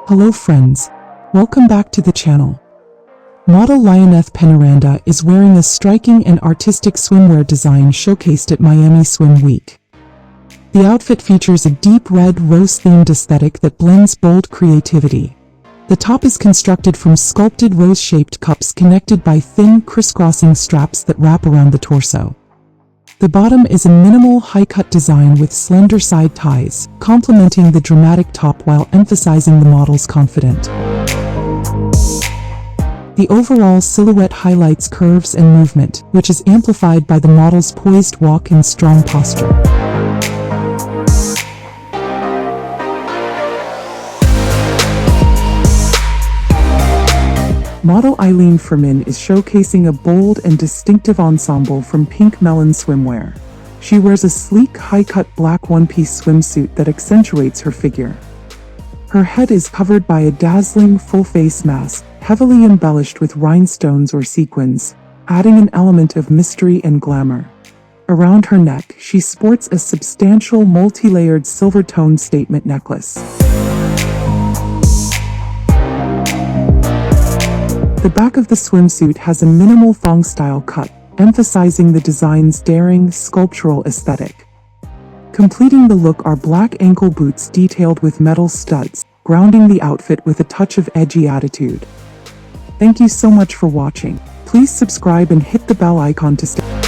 Hello friends, welcome back to the channel. Model LIYANETH PENARANDA is wearing a striking and artistic swimwear design showcased at Miami Swim Week. The outfit features a deep red rose-themed aesthetic that blends bold creativity. The top is constructed from sculpted rose-shaped cups connected by thin, crisscrossing straps that wrap around the torso. The bottom is a minimal high-cut design with slender side ties, complementing the dramatic top while emphasizing the model's confidence. The overall silhouette highlights curves and movement, which is amplified by the model's poised walk and strong posture. Model EILEEN Fermin is showcasing a bold and distinctive ensemble from Pink Melon Swimwear. She wears a sleek, high-cut black one-piece swimsuit that accentuates her figure. Her head is covered by a dazzling full-face mask, heavily embellished with rhinestones or sequins, adding an element of mystery and glamour. Around her neck, she sports a substantial multi-layered silver-toned statement necklace. The back of the swimsuit has a minimal thong-style cut, emphasizing the design's daring, sculptural aesthetic. Completing the look are black ankle boots detailed with metal studs, grounding the outfit with a touch of edgy attitude. Thank you so much for watching. Please subscribe and hit the bell icon to stay